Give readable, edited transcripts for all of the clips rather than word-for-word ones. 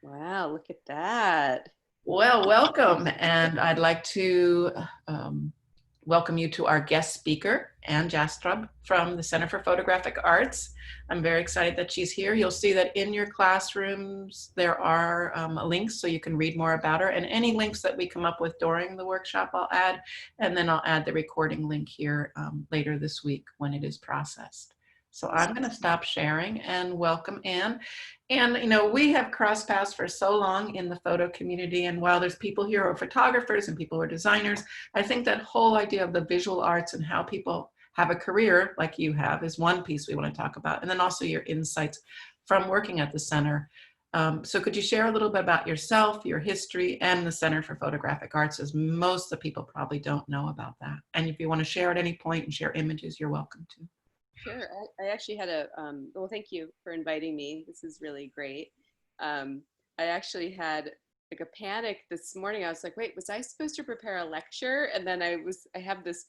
Wow, look at that. Well, welcome. And I'd like to welcome you to our guest speaker, Ann Jastrab from the Center for Photographic Arts. I'm very excited that she's here. You'll see that in your classrooms, there are links so you can read more about her, and any links that we come up with during the workshop, I'll add, and then I'll add the recording link here later this week when it is processed. So I'm going to stop sharing and welcome Ann. And, we have crossed paths for so long in the photo community. And while there's people here who are photographers and people who are designers, I think that whole idea of the visual arts and how people have a career like you have is one piece we want to talk about. And then also your insights from working at the center. So could you share a little bit about yourself, your history, and the Center for Photographic Arts, as most of the people probably don't know about that. And if you want to share at any point and share images, you're welcome to. Sure. I actually had well, thank you for inviting me. This is really great. I actually had like a panic this morning. I was like, wait, was I supposed to prepare a lecture? And then I have this,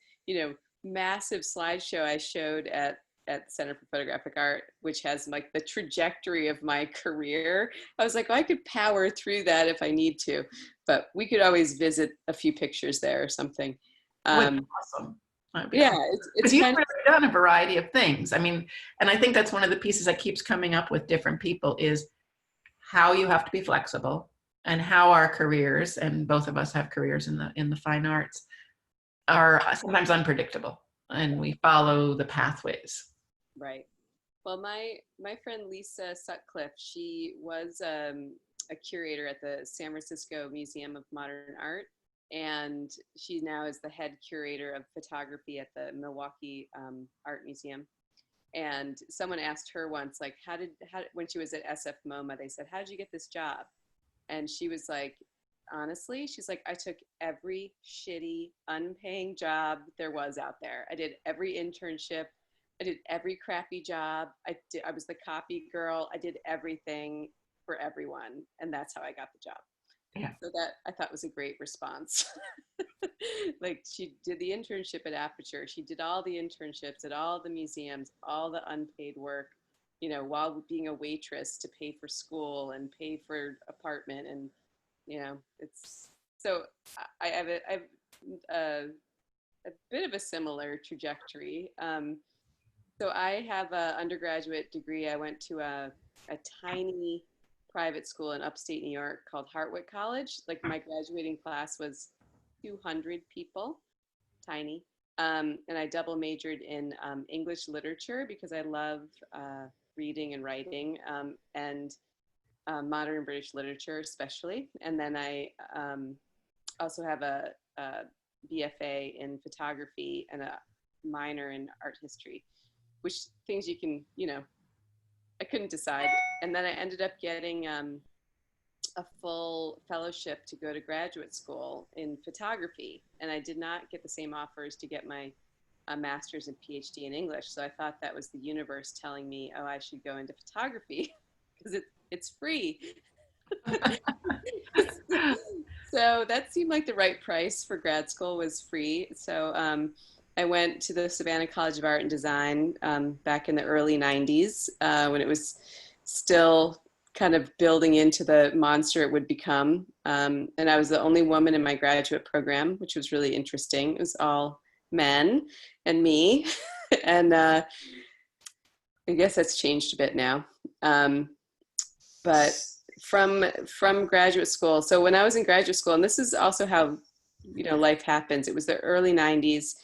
massive slideshow I showed at the Center for Photographic Art, which has like the trajectory of my career. I was like, well, I could power through that if I need to, but we could always visit a few pictures there or something. Awesome. Yeah, it's you've kind really done a variety of things. I mean, and I think that's one of the pieces that keeps coming up with different people is how you have to be flexible and how our careers, and both of us have careers in the fine arts, are sometimes unpredictable, and we follow the pathways. right. Well, my friend Lisa Sutcliffe, she was a curator at the San Francisco Museum of Modern Art, and she now is the head curator of photography at the Milwaukee Art Museum. And someone asked her once, like, when she was at SF MoMA, they said, how did you get this job? And she was like, honestly, she's like, I took every shitty, unpaying job there was out there. I did every internship. I did every crappy job. I was the copy girl. I did everything for everyone. And that's how I got the job. Yeah. So that I thought was a great response. Like, she did the internship at Aperture. She did all the internships at all the museums, all the unpaid work, while being a waitress to pay for school and pay for apartment. And, it's, so I have a bit of a similar trajectory. So I have an undergraduate degree. I went to a tiny private school in upstate New York called Hartwick College. Like, my graduating class was 200 people, tiny. And I double majored in English literature because I love reading and writing, and modern British literature especially. And then I also have a BFA in photography and a minor in art history, which things you can, I couldn't decide. And then I ended up getting a full fellowship to go to graduate school in photography. And I did not get the same offers to get my master's and PhD in English. So I thought that was the universe telling me, oh, I should go into photography because it's free. So that seemed like the right price for grad school, was free. So I went to the Savannah College of Art and Design back in the early 90s when it was still kind of building into the monster it would become. And I was the only woman in my graduate program, which was really interesting. It was all men and me. And I guess that's changed a bit now. But from graduate school, so when I was in graduate school, and this is also how, life happens, it was the early 90s,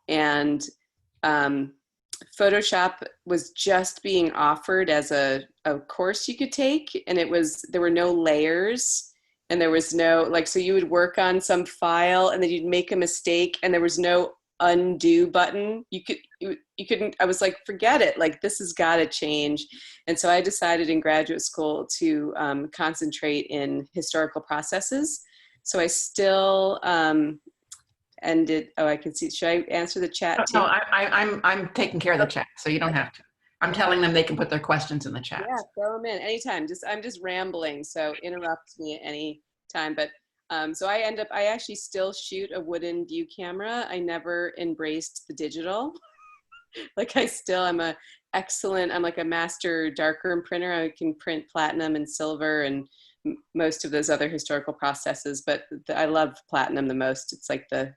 and Photoshop was just being offered as a course you could take, and there were no layers, and there was no, so you would work on some file and then you'd make a mistake and there was no undo button. You couldn't, I was like, forget it, this has got to change. And so I decided in graduate school to concentrate in historical processes. So I still ended, I can see, should I answer the chat too? No, I'm taking care of the chat, so you don't have to. I'm telling them they can put their questions in the chat. Yeah, throw them in anytime. I'm just rambling, so interrupt me at any time. But so I actually still shoot a wooden view camera. I never embraced the digital. I'm like a master darkroom printer. I can print platinum and silver and most of those other historical processes, but I love platinum the most. It's like the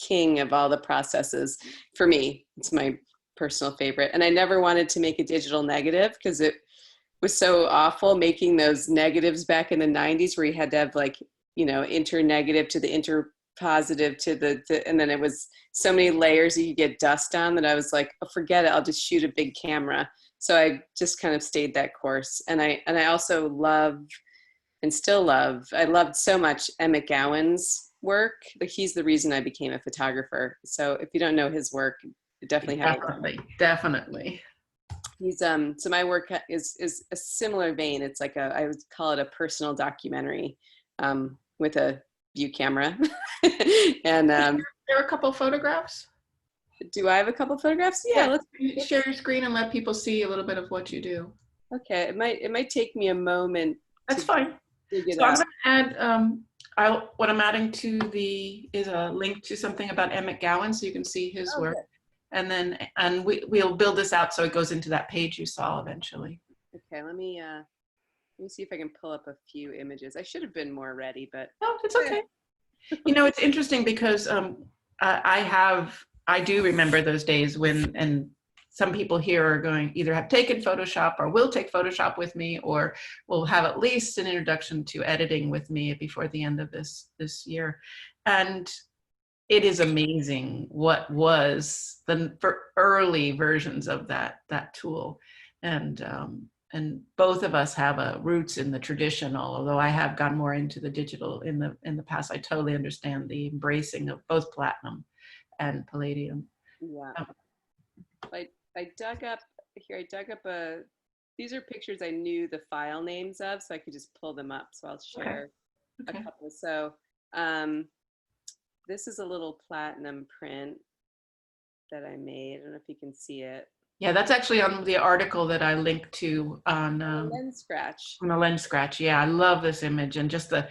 king of all the processes for me. It's my personal favorite. And I never wanted to make a digital negative because it was so awful making those negatives back in the 90s where you had to have like, you know, inter-negative to the inter-positive to the and then it was so many layers that you get dust on that I was like, oh, forget it, I'll just shoot a big camera. So I just kind of stayed that course. And I also love and still love, I loved so much Emmett Gowan's work. Like he's the reason I became a photographer. So if you don't know his work, definitely have a look. Definitely. He's so my work is a similar vein. It's like I would call it a personal documentary with a view camera. And there are a couple of photographs. Do I have a couple photographs? Yeah, let's share your screen and let people see a little bit of what you do. Okay, it might take me a moment. That's fine. So I'm going to add what I'm adding to is a link to something about Emmett Gowan, so you can see his work. And then we'll build this out so it goes into that page you saw eventually. Okay, let me see if I can pull up a few images. I should have been more ready, but no, it's okay. You know, it's interesting because I do remember those days when, and some people here are going either have taken Photoshop or will take Photoshop with me, or will have at least an introduction to editing with me before the end of this year. And it is amazing what was the early versions of that tool. And both of us have roots in the traditional, although I have gone more into the digital in the past. I totally understand the embracing of both platinum and palladium. Yeah. I dug up these are pictures I knew the file names of, so I could just pull them up. So I'll share a couple. So this is a little platinum print that I made. I don't know if you can see it. Yeah, that's actually on the article that I linked to on Lens Scratch. On the Lens Scratch. Yeah, I love this image and just the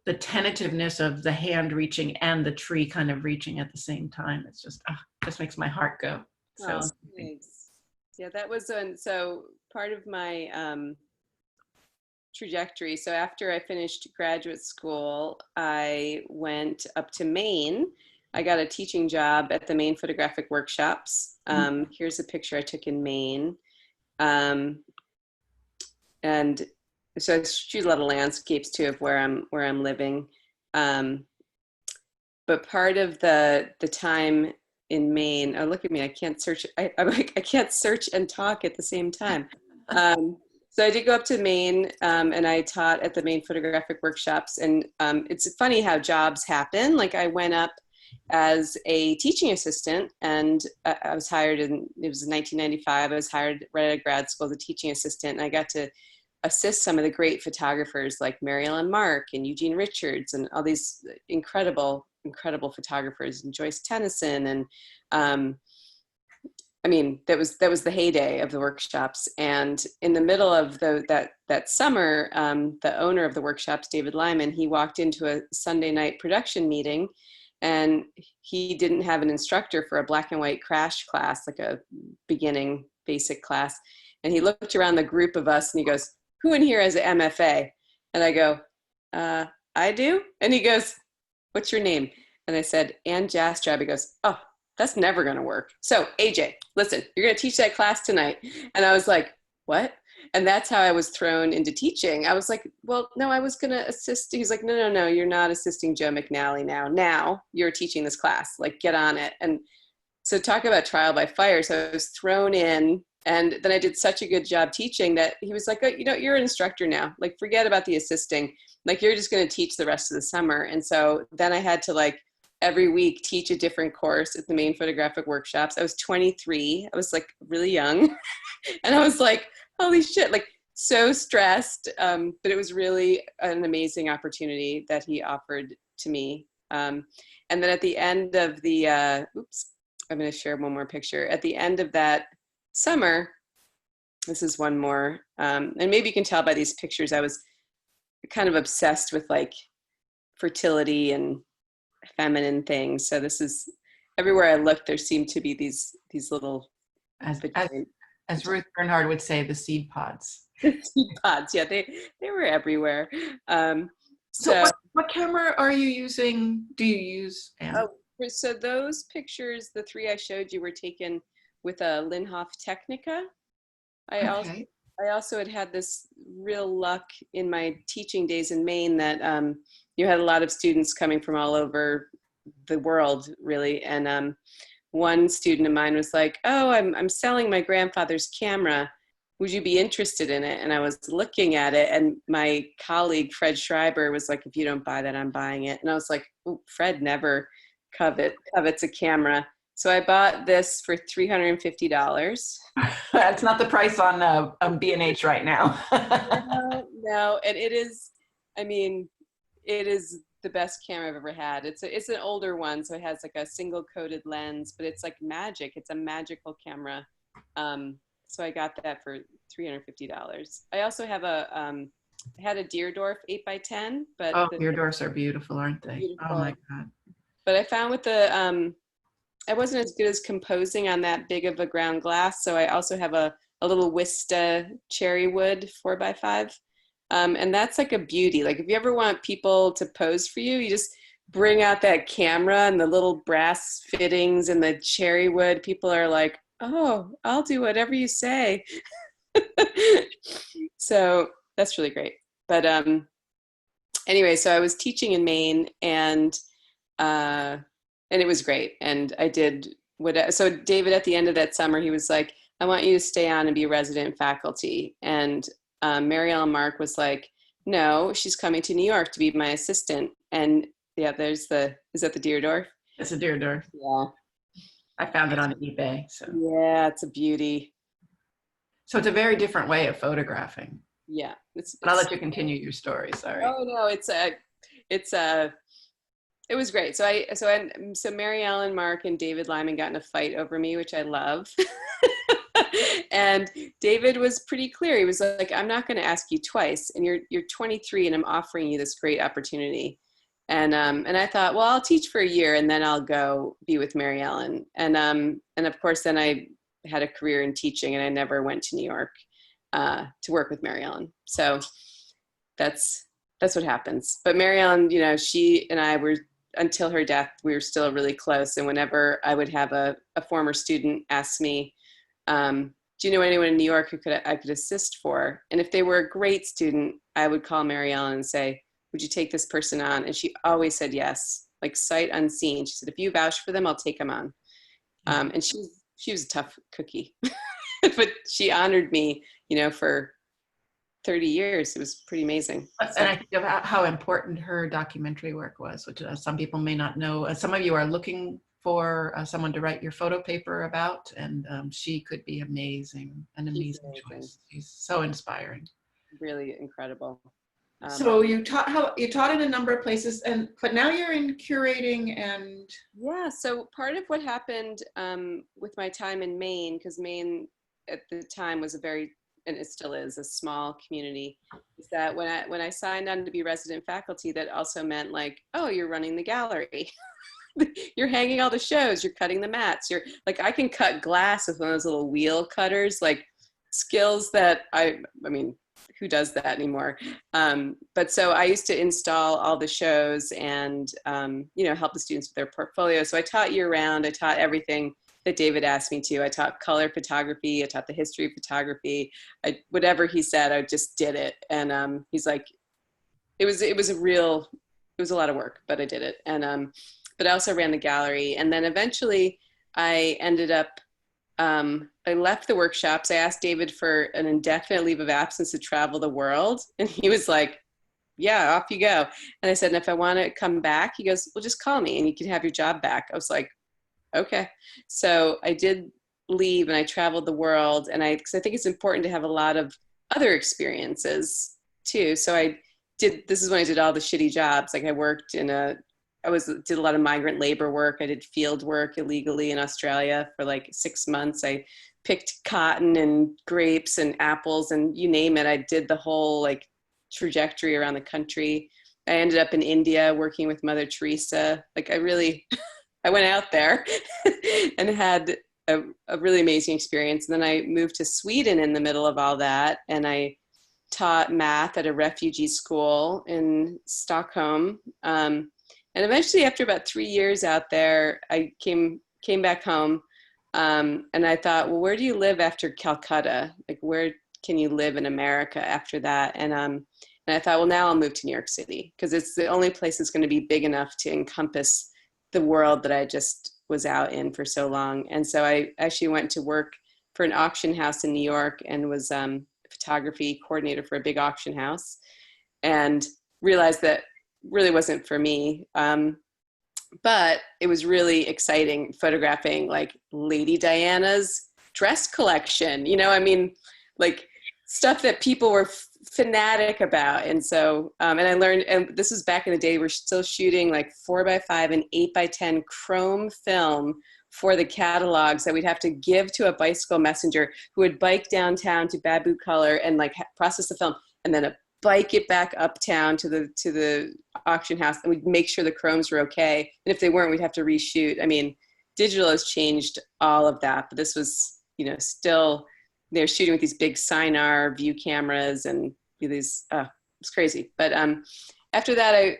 tentativeness of the hand reaching and the tree kind of reaching at the same time. It's just makes my heart go. So thanks. Yeah, that was so part of my trajectory. So after I finished graduate school, I went up to Maine. I got a teaching job at the Maine Photographic Workshops. Here's a picture I took in Maine. And so I shoot a lot of landscapes too of where I'm living. But part of the time in Maine, oh, look at me, I can't search. I'm like, I can't search and talk at the same time. So I did go up to Maine and I taught at the Maine Photographic Workshops. And it's funny how jobs happen. Like I went up as a teaching assistant and I was hired it was 1995. I was hired right out of grad school as a teaching assistant. And I got to assist some of the great photographers like Mary Ellen Mark and Eugene Richards and all these incredible photographers, and Joyce Tennyson. And I mean, that was the heyday of the workshops. And in the middle of that summer, the owner of the workshops, David Lyman, he walked into a Sunday night production meeting and he didn't have an instructor for a black and white crash class, like a beginning basic class. And he looked around the group of us and he goes, "Who in here has an MFA?" And I go, "I do." And he goes, "What's your name?" And I said, "Ann Jastrab." He goes, "Oh, that's never going to work. So AJ, listen, you're going to teach that class tonight." And I was like, "What?" And that's how I was thrown into teaching. I was like, "Well, no, I was going to assist." He's like, No, you're not assisting Joe McNally now. Now you're teaching this class, like get on it. And so talk about trial by fire. So I was thrown in, and then I did such a good job teaching that he was like, "Oh, you know, you're an instructor now. Like forget about the assisting. Like you're just going to teach the rest of the summer." And so then I had to like every week teach a different course at the Maine Photographic Workshops. I was 23. I was like really young. And I was like, holy shit, like so stressed. But it was really an amazing opportunity that he offered to me. And then at the end of the, I'm going to share one more picture. At the end of that summer, this is one more. And maybe you can tell by these pictures, I was kind of obsessed with like fertility and feminine things. So this is everywhere I looked, there seemed to be these little, as Ruth Bernhard would say, the seed pods. The seed pods, yeah, they were everywhere. So So what camera are you using? Do you use, Anne? oh, so those pictures, the three I showed you, were taken with a Linhof Technica. I also Okay. I also had this real luck in my teaching days in Maine that you had a lot of students coming from all over the world, really. And one student of mine was like, "Oh, I'm selling my grandfather's camera. Would you be interested in it?" And I was looking at it, and my colleague Fred Schreiber was like, "If you don't buy that, I'm buying it." And I was like, "Oh, Fred never covets a camera." So I bought this for $350. That's not the price on B&H right now. No, no, and it is. I mean, it is the best camera I've ever had. It's an older one, so it has like a single coated lens, but it's like magic. It's a magical camera. So I got that for $350. I also have I had a Deerdorf 8x10, but Oh, the your doors are beautiful, aren't they? Oh beautiful. my God. But I found with I wasn't as good as composing on that big of a ground glass, so I also have a little Wista cherry wood 4x5. And that's like a beauty. Like if you ever want people to pose for you, you just bring out that camera and the little brass fittings and the cherry wood. People are like, "Oh, I'll do whatever you say." So that's really great. But anyway, so I was teaching in Maine, uh, and it was great. And I did so David, at the end of that summer, he was like, "I want you to stay on and be resident faculty." And Mary Ellen Mark was like, "No, she's coming to New York to be my assistant." And yeah, is that the Deerdorf? It's a Deerdorf. Yeah. I found it on eBay. Yeah, it's a beauty. So it's a very different way of photographing. Yeah. But I'll let you continue your story. Sorry. Oh no, it was great. So Mary Ellen Mark and David Lyman got in a fight over me, which I love. And David was pretty clear. He was like, "I'm not going to ask you twice, and you're 23, and I'm offering you this great opportunity." And I thought, well, I'll teach for a year, and then I'll go be with Mary Ellen. And of course, then I had a career in teaching, and I never went to New York to work with Mary Ellen. So that's what happens. But Mary Ellen, she and I were, until her death, we were still really close. And whenever I would have a former student ask me, "Do you know anyone in New York who I could assist for?" And if they were a great student, I would call Mary Ellen and say, "Would you take this person on?" And she always said yes, like sight unseen. She said, "If you vouch for them, I'll take them on." And she was a tough cookie, but she honored me, for 30 years. It was pretty amazing. And I think about how important her documentary work was, which some people may not know. Some of you are looking for someone to write your photo paper about, and she could be an amazing choice. She's so inspiring. Really incredible. So you taught in a number of places, but now you're in curating and. Yeah, so part of what happened with my time in Maine, because Maine at the time was and it still is, a small community, is that when I signed on to be resident faculty, that also meant like, "Oh, you're running the gallery." You're hanging all the shows, you're cutting the mats, you're like, I can cut glass with one of those little wheel cutters, like skills that I mean, who does that anymore? But so I used to install all the shows and, help the students with their portfolio. So I taught year round. I taught everything that David asked me to. I taught color photography. I taught the history of photography. Whatever he said, I just did it. And he's like, it was a lot of work, but I did it. And but I also ran the gallery. And then eventually I ended up, I left the workshops. I asked David for an indefinite leave of absence to travel the world. And he was like, "Yeah, off you go." And I said, "And if I want to come back," he goes, "Well, just call me and you can have your job back." I was like, "Okay." So I did leave and I traveled the world. And because I think it's important to have a lot of other experiences too. So this is when I did all the shitty jobs. Like I worked did a lot of migrant labor work. I did field work illegally in Australia for like 6 months. I picked cotton and grapes and apples and you name it. I did the whole like trajectory around the country. I ended up in India working with Mother Teresa. Like I went out there and had a really amazing experience. And then I moved to Sweden in the middle of all that. And I taught math at a refugee school in Stockholm. And eventually, after about 3 years out there, I came back home. And I thought, well, where do you live after Calcutta? Like, where can you live in America after that? And I thought, well, now I'll move to New York City because it's the only place that's going to be big enough to encompass the world that I just was out in for so long. And so I actually went to work for an auction house in New York and was a photography coordinator for a big auction house, and realized that really wasn't for me. But it was really exciting photographing like Lady Diana's dress collection, you know, I mean, like stuff that people were fanatic about. And so, and I learned, and this was back in the day, we're still shooting like 4x5 and 8x10 chrome film for the catalogs that we'd have to give to a bicycle messenger who would bike downtown to Babu Color and like process the film, and then bike it back uptown to the auction house, and we'd make sure the chromes were okay. And if they weren't, we'd have to reshoot. I mean, digital has changed all of that, but this was, you know, still they're shooting with these big Sinar view cameras and these, it's crazy. But after that,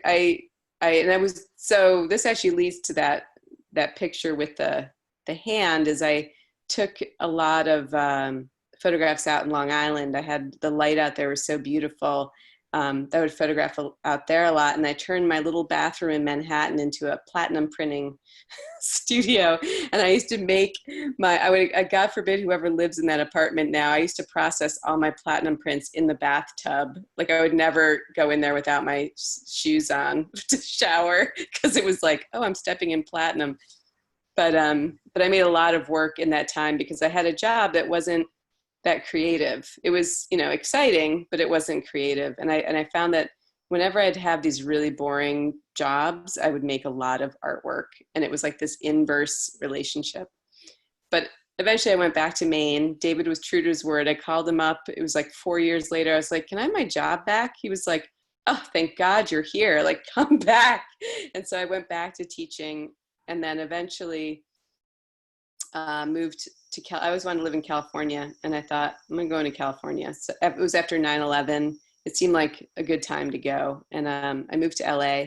so this actually leads to that picture with the hand, is I took a lot of photographs out in Long Island. I had the light out there was so beautiful. I would photograph out there a lot, and I turned my little bathroom in Manhattan into a platinum printing studio. And I used to make God forbid whoever lives in that apartment now, I used to process all my platinum prints in the bathtub. Like I would never go in there without my shoes on to shower, because it was like, oh, I'm stepping in platinum. But I made a lot of work in that time because I had a job that wasn't that creative. It was, you know, exciting, but it wasn't creative. And I found that whenever I'd have these really boring jobs, I would make a lot of artwork, and it was like this inverse relationship. But eventually I went back to Maine. David was true to his word. I called him up. It was like 4 years later. I was like, can I have my job back? He was like, oh, thank God you're here. Like, come back. And so I went back to teaching, and then eventually moved to I always wanted to live in California, and I thought, I'm going to go into California. So it was after 9/11. It seemed like a good time to go. And I moved to LA,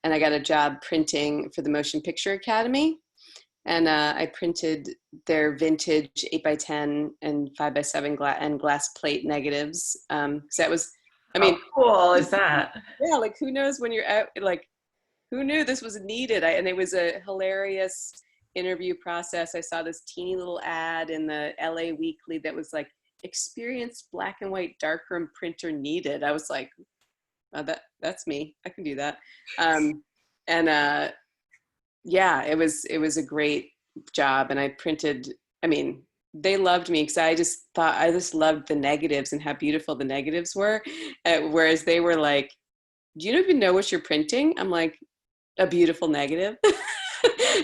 and I got a job printing for the Motion Picture Academy. And I printed their vintage 8x10 and 5x7 glass plate negatives. So that was, I mean, how cool is that? Yeah, like who knows when you're out, like who knew this was needed? And it was a hilarious interview process. I saw this teeny little ad in the LA Weekly that was like, experienced black and white darkroom printer needed. I was like, oh, that's me. I can do that. Yeah, it was a great job. And I printed, I mean, they loved me because I just loved the negatives and how beautiful the negatives were. Whereas they were like, do you even know what you're printing? I'm like, a beautiful negative.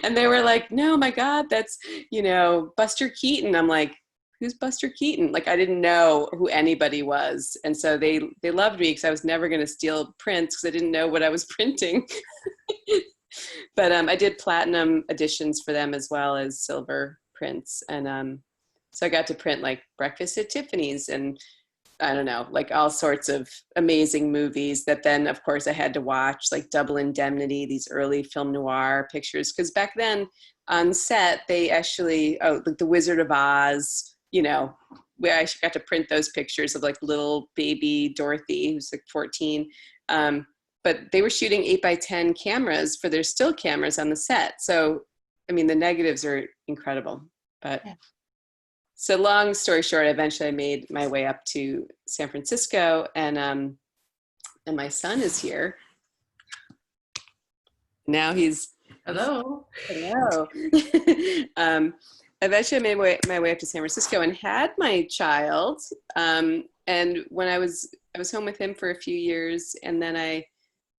And they were like, no, my God, that's, you know, Buster Keaton. I'm like, who's Buster Keaton? Like, I didn't know who anybody was. And so they loved me because I was never going to steal prints because I didn't know what I was printing. But I did platinum editions for them as well as silver prints. And so I got to print like Breakfast at Tiffany's and I don't know, like all sorts of amazing movies that then, of course, I had to watch, like Double Indemnity, these early film noir pictures. Because back then on set, they actually, like The Wizard of Oz, you know, where I got to print those pictures of like little baby Dorothy, who's like 14. But they were shooting 8x10 cameras for their still cameras on the set. So, I mean, the negatives are incredible. But yeah. So long story short, eventually I made my way up to San Francisco, and my son is here. Now he's hello. Eventually I made my way up to San Francisco and had my child. And when I was home with him for a few years, and then I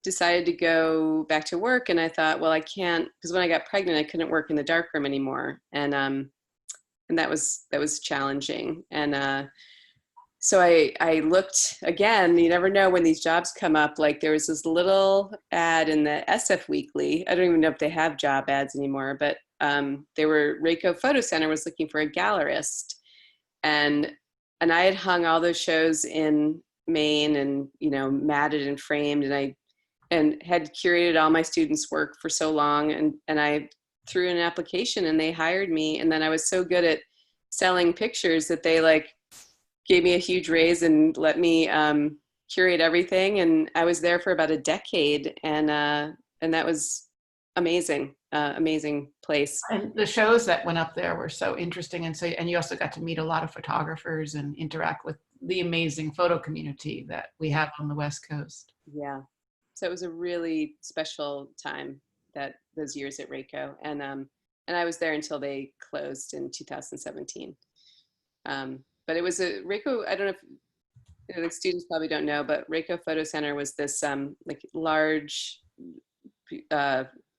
decided to go back to work, and I thought, well, I can't, because when I got pregnant, I couldn't work in the darkroom anymore. And that was challenging. And so I looked again, you never know when these jobs come up. Like there was this little ad in the SF Weekly. I don't even know if they have job ads anymore, but they were, Rayco Photo Center was looking for a gallerist. And I had hung all those shows in Maine, and, you know, matted and framed. And I had curated all my students' work for so long. And I threw in an application and they hired me. And then I was so good at selling pictures that they like gave me a huge raise and let me curate everything. And I was there for about a decade. And that was amazing, amazing place. And the shows that went up there were so interesting. And you also got to meet a lot of photographers and interact with the amazing photo community that we have on the West Coast. Yeah. So it was a really special time, those years at Rayco. And I was there until they closed in 2017. But it was a Rayco, I don't know if, you know, the students probably don't know, but Rayco Photo Center was this like large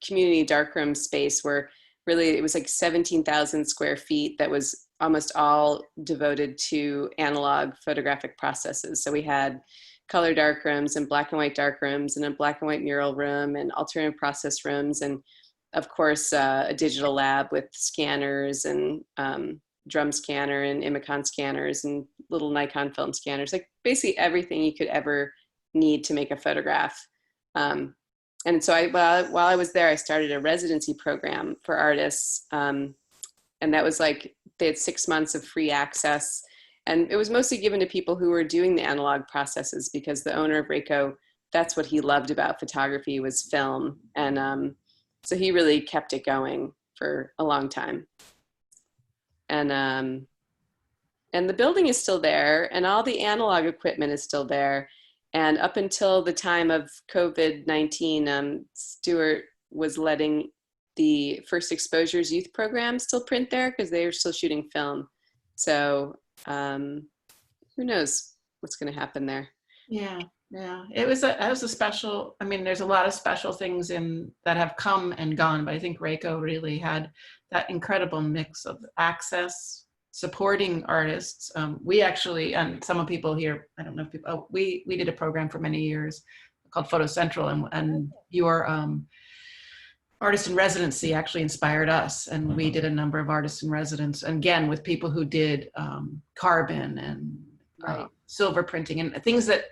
community darkroom space where really it was like 17,000 square feet that was almost all devoted to analog photographic processes. So we had color darkrooms and black and white darkrooms and a black and white mural room and alternative process rooms. And of course, a digital lab with scanners and drum scanner and Imicon scanners and little Nikon film scanners, like basically everything you could ever need to make a photograph. And so while I was there, I started a residency program for artists. And that was like, they had 6 months of free access. And it was mostly given to people who were doing the analog processes, because the owner of Rayco, that's what he loved about photography, was film. And so he really kept it going for a long time. And the building is still there, and all the analog equipment is still there. And up until the time of COVID-19, Stuart was letting the First Exposures youth program still print there because they were still shooting film. So who knows what's going to happen there? Yeah, yeah. It was a special. I mean, there's a lot of special things that have come and gone, but I think Rayco really had that incredible mix of access, supporting artists. We actually, and some of people here, I don't know if people, we did a program for many years called Photo Central, and your artist in residency actually inspired us. And we did a number of artists in residence, and again, with people who did carbon and silver printing and things that,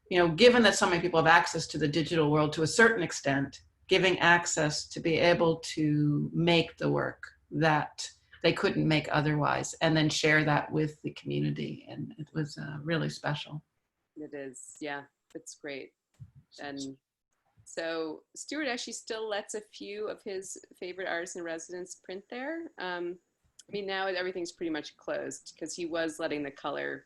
you know, given that so many people have access to the digital world to a certain extent, giving access to be able to make the work that they couldn't make otherwise, and then share that with the community. And it was really special. It is, yeah, it's great. And so Stuart actually still lets a few of his favorite artists in residence print there. I mean, now everything's pretty much closed, because he was letting the color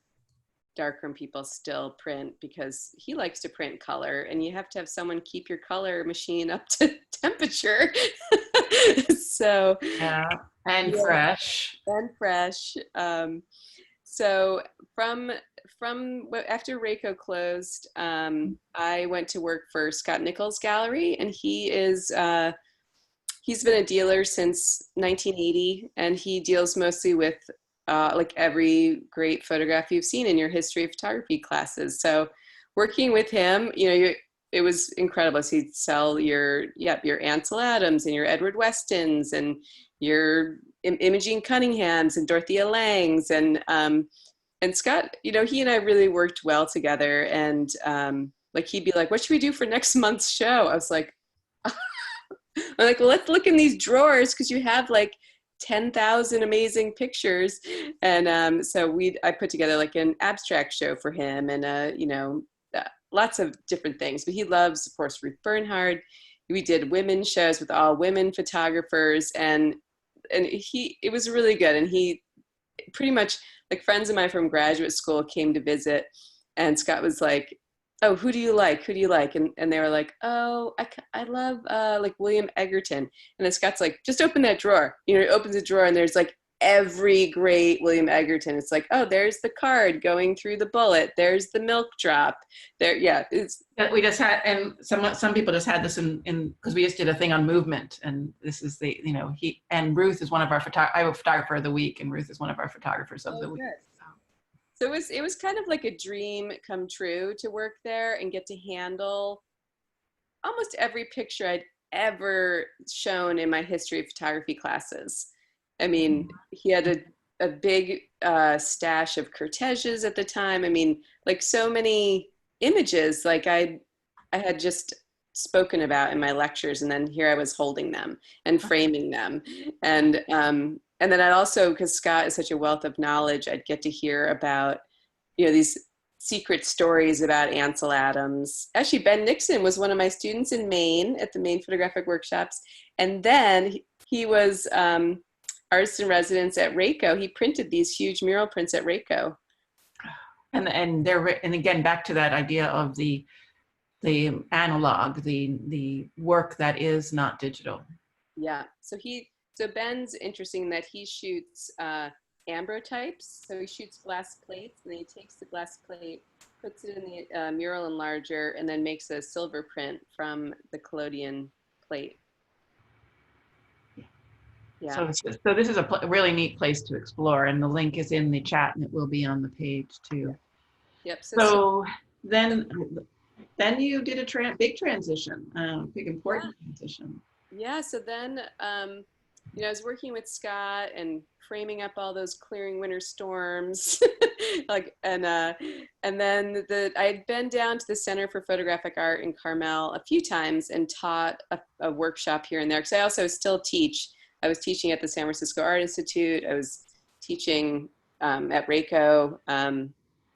darkroom people still print, because he likes to print color, and you have to have someone keep your color machine up to temperature. So yeah, and fresh. So from after Rayco closed, I went to work for Scott Nichols Gallery, and he's been a dealer since 1980, and he deals mostly with like every great photograph you've seen in your history of photography classes. So working with him, you know, it was incredible. So he'd sell your Ansel Adams and your Edward Westons and your Imogene Cunninghams and Dorothea Langs. And Scott, you know, he and I really worked well together. And like, he'd be like, what should we do for next month's show? I was like, I'm like, well, let's look in these drawers, because you have like 10,000 amazing pictures. And so I put together like an abstract show for him, and you know, lots of different things. But he loves, of course, Ruth Bernhard. We did women's shows with all women photographers, and it was really good. And he pretty much, like, friends of mine from graduate school came to visit, and Scott was like, oh, who do you like? And they were like, oh, I love like William Egerton. And then Scott's like, just open that drawer. You know, he opens a drawer, and there's like every great William Egerton. It's like, oh, there's the card going through the bullet. There's the milk drop. There, yeah. We just had, and some people just had this in because we just did a thing on movement, and this is the, you know, Ruth is one of our I have a photographer of the week, and Ruth is one of our photographers of the week. Good. So it was kind of like a dream come true to work there and get to handle almost every picture I'd ever shown in my history of photography classes. I mean, he had a big stash of cortèges at the time. I mean, like so many images, like I had just spoken about in my lectures, and then here I was holding them and framing them, and then I'd also, because Scott is such a wealth of knowledge, I'd get to hear about, these secret stories about Ansel Adams. Actually, Ben Nixon was one of my students in Maine at the Maine Photographic Workshops, and then he was artist in residence at Rayco. He printed these huge mural prints at Rayco. And again, back to that idea of the analog, the work that is not digital. Yeah. So Ben's interesting that he shoots ambrotypes. So he shoots glass plates, and then he takes the glass plate, puts it in the mural enlarger, and then makes a silver print from the collodion plate. Yeah. So this is a really neat place to explore, and the link is in the chat, and it will be on the page too. Yep. So then you did a big transition, big important transition. Yeah. So then, I was working with Scott and framing up all those clearing winter storms, and then I had been down to the Center for Photographic Art in Carmel a few times and taught a workshop here and there, because I also still teach. I was teaching at the San Francisco Art Institute. I was teaching at Rayco.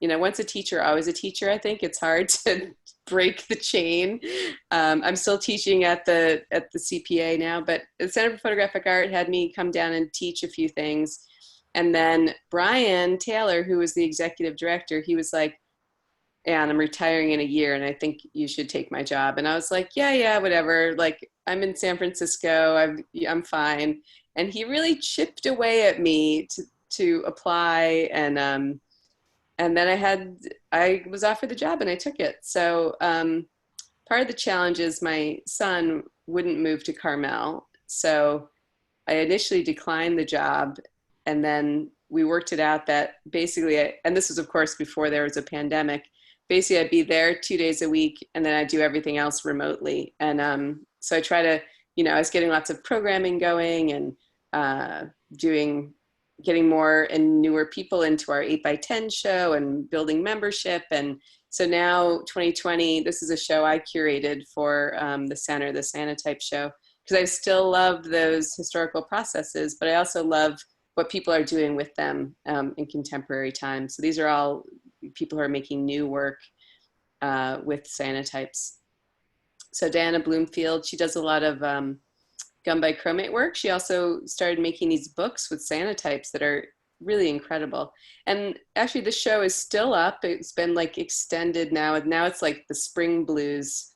Once a teacher, always a teacher. I think it's hard to break the chain. I'm still teaching at the CPA now, but the Center for Photographic Art had me come down and teach a few things. And then Brian Taylor, who was the executive director, he was like, "Anne, I'm retiring in a year, and I think you should take my job." And I was like, yeah, whatever. Like, I'm in San Francisco. I'm fine. And he really chipped away at me to apply, and then I was offered the job, and I took it. So part of the challenge is my son wouldn't move to Carmel. So I initially declined the job, and then we worked it out that basically, and this was of course before there was a pandemic, basically I'd be there 2 days a week, and then I'd do everything else remotely. And so I try to, I was getting lots of programming going, and getting more and newer people into our 8x10 show and building membership. And so now 2020, this is a show I curated for the center, the Sanatype show, because I still love those historical processes, but I also love what people are doing with them in contemporary time. So these are all people who are making new work with Sanatypes. So Diana Bloomfield, she does a lot of gun by chromate work. She also started making these books with Sanatypes that are really incredible. And actually the show is still up. It's been like extended now. Now it's like the spring blues,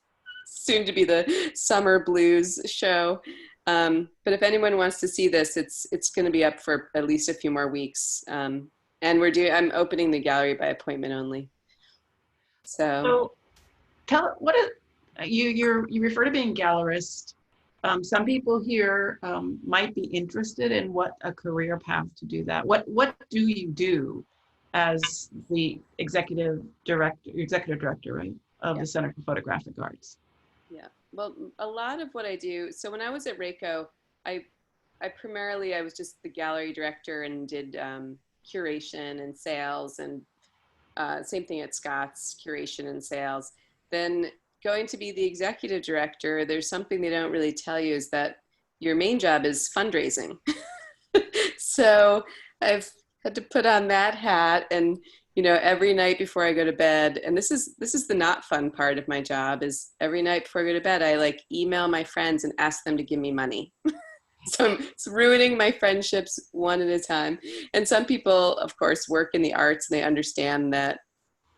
soon to be the summer blues show. But if anyone wants to see this, it's going to be up for at least a few more weeks. And I'm opening the gallery by appointment only. So tell what is you refer to being gallerist. Some people here might be interested in what a career path to do that. What do you do as the executive director, right, of the Center for Photographic Arts? Yeah, well, a lot of what I do. So when I was at Rayco, I was just the gallery director and did curation and sales, and same thing at Scott's, curation and sales. Then going to be the executive director, there's something they don't really tell you, is that your main job is fundraising. So I've had to put on that hat, and every night before I go to bed, and this is the not fun part of my job, is every night before I go to bed, I like email my friends and ask them to give me money. So it's ruining my friendships one at a time. And some people, of course, work in the arts, and they understand that,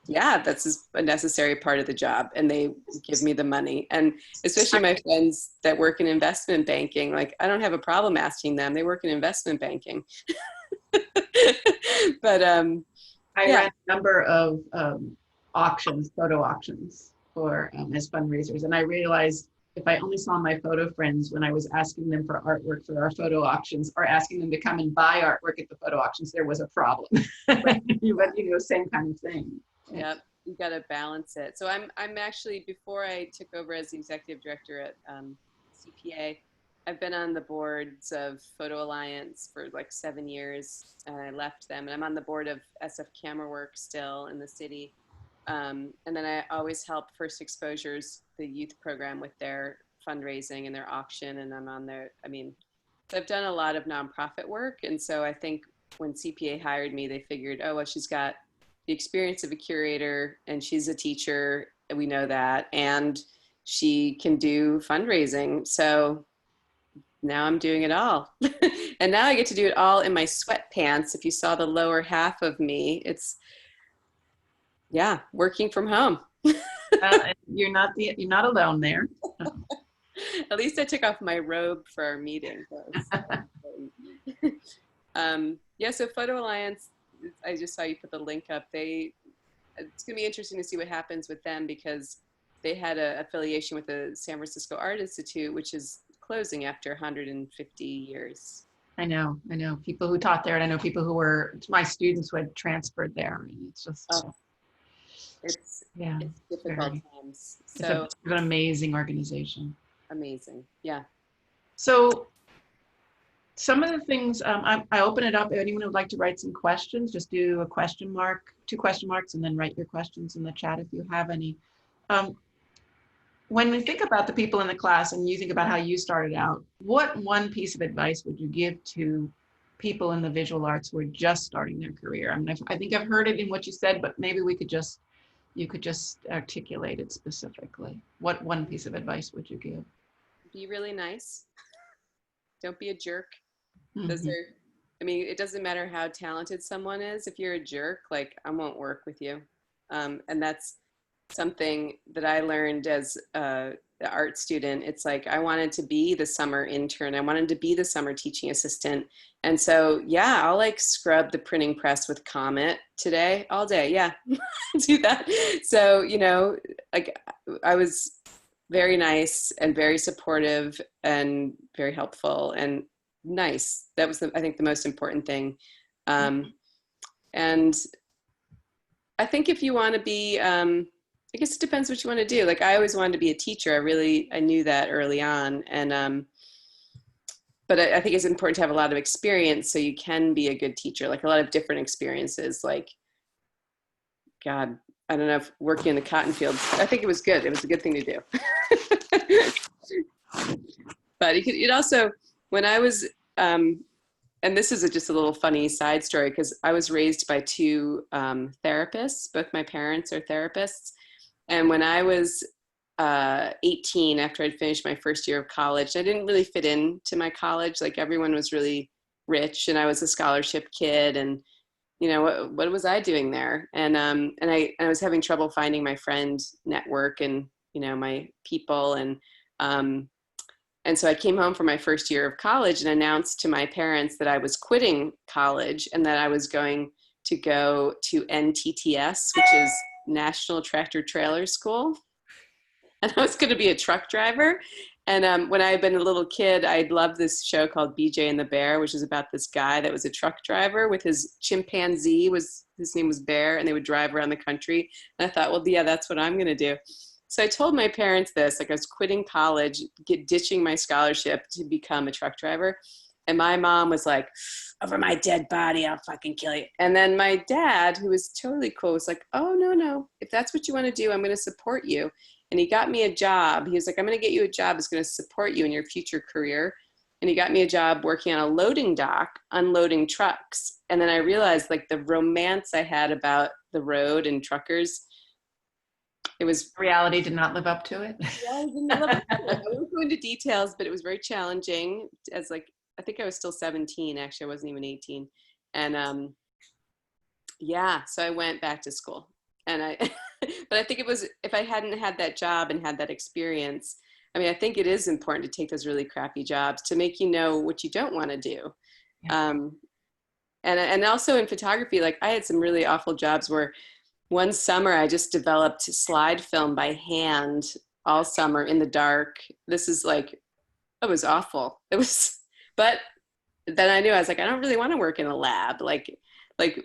yeah, that's a necessary part of the job, and they give me the money. And especially my friends that work in investment banking, like I don't have a problem asking them. They work in investment banking. But I ran a number of photo auctions for as fundraisers, and I realized if I only saw my photo friends when I was asking them for artwork for our photo auctions, or asking them to come and buy artwork at the photo auctions, there was a problem. But same kind of thing. Yeah, you got to balance it. So I'm actually, before I took over as the executive director at CPA, I've been on the boards of Photo Alliance for like 7 years, and I left them. And I'm on the board of SF Camera Work still in the city. And then I always help First Exposures, the youth program, with their fundraising and their auction. And I'm on their, I mean, I've done a lot of nonprofit work. And so I think when CPA hired me, they figured, oh, well, she's got the experience of a curator and she's a teacher, and we know that, and she can do fundraising. So now I'm doing it all. And now I get to do it all in my sweatpants. If you saw the lower half of me, it's, yeah, working from home. You're not alone there. At least I took off my robe for our meeting. Yeah, so Photo Alliance, I just saw you put the link up. It's gonna be interesting to see what happens with them, because they had an affiliation with the San Francisco Art Institute, which is closing after 150 years. I know people who taught there, and I know people who were my students who had transferred there. And it's just, it's yeah, it's difficult times. So it's an amazing organization. Amazing, yeah. So some of the things, I open it up. Anyone who'd like to write some questions, just do a question mark, 2 question marks, and then write your questions in the chat if you have any. When we think about the people in the class and you think about how you started out, what one piece of advice would you give to people in the visual arts who are just starting their career? I mean, I think I've heard it in what you said, but maybe you could just articulate it specifically. What one piece of advice would you give? Be really nice. Don't be a jerk. Mm-hmm. I mean, it doesn't matter how talented someone is. If you're a jerk, like, I won't work with you. And that's something that I learned as the art student. It's like, I wanted to be the summer intern. I wanted to be the summer teaching assistant. And so, yeah, I'll like scrub the printing press with Comet today, all day. Yeah, do that. So, you know, like, I was very nice and very supportive and very helpful and nice. That was, I think, the most important thing. And I think if you want to be, I guess it depends what you want to do. Like, I always wanted to be a teacher. I knew that early on. And, but I think it's important to have a lot of experience so you can be a good teacher, like a lot of different experiences. Like, God, I don't know, if working in the cotton fields, I think it was good. It was a good thing to do. But it also, when I was, and this is just a little funny side story, because I was raised by 2 therapists. Both my parents are therapists. And when I was 18, after I'd finished my first year of college, I didn't really fit into my college. Like, everyone was really rich and I was a scholarship kid, and you know, what was I doing there? And I was having trouble finding my friend network and, you know, my people. And so I came home for my first year of college and announced to my parents that I was quitting college and that I was going to go to NTTS, which is National Tractor Trailer School. And I was going to be a truck driver. And when I had been a little kid, I'd loved this show called BJ and the Bear, which is about this guy that was a truck driver with his chimpanzee. His name was Bear, and they would drive around the country. And I thought, well, yeah, that's what I'm going to do. So I told my parents this, like, I was quitting college, ditching my scholarship to become a truck driver. And my mom was like, over my dead body, I'll fucking kill you. And then my dad, who was totally cool, was like, oh, no. If that's what you want to do, I'm going to support you. And he got me a job. He was like, I'm going to get you a job that's going to support you in your future career. And he got me a job working on a loading dock, unloading trucks. And then I realized, like, the romance I had about the road and truckers, it was... Reality did not live up to it. Yeah, I didn't live up to it. I won't go into details, but it was very challenging. As, like, I think I was still 17, actually. I wasn't even 18. And yeah, so I went back to school. And but I think it was, if I hadn't had that job and had that experience, I mean, I think it is important to take those really crappy jobs to make you know what you don't want to do. Yeah. And also in photography, like, I had some really awful jobs where one summer I just developed slide film by hand all summer in the dark. This is like, it was awful. It was, but then I knew, I was like, I don't really want to work in a lab. Like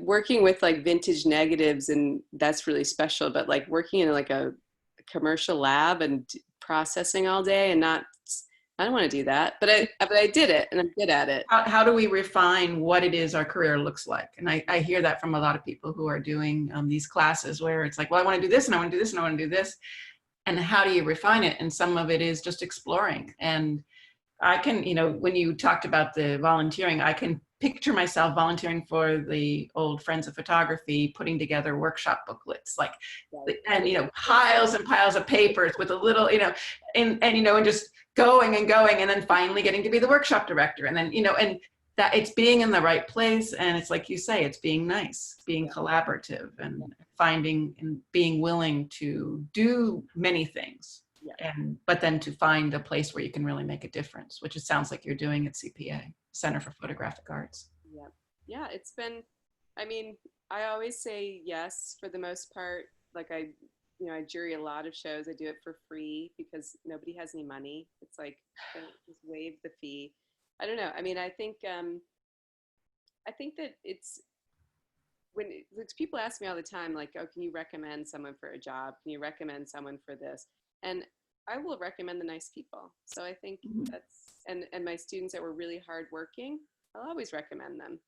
working with like vintage negatives, and that's really special, but like working in like a commercial lab and processing all day and not I don't want to do that, but I did it and I'm good at it. How do we refine what it is our career looks like? And I hear that from a lot of people who are doing these classes where it's like, well, I want to do this and I want to do this and I want to do this. And how do you refine it? And some of it is just exploring. And I can, you know, when you talked about the volunteering, I can picture myself volunteering for the old Friends of Photography, putting together workshop booklets, like, and, you know, piles and piles of papers with a little, you know, and you know, and just going and going, and then finally getting to be the workshop director. And then, you know, and that it's being in the right place. And it's like you say, it's being nice, being collaborative, and finding and being willing to do many things. But then to find a place where you can really make a difference, which it sounds like you're doing at CPA, Center for Photographic Arts. Yeah, it's been, I mean, I always say yes for the most part. Like I jury a lot of shows. I do it for free because nobody has any money. It's like, just waive the fee. I don't know. I mean, I think that it's, when people ask me all the time, like, oh, can you recommend someone for a job? Can you recommend someone for this? And I will recommend the nice people. So I think that's, and my students that were really hardworking, I'll always recommend them.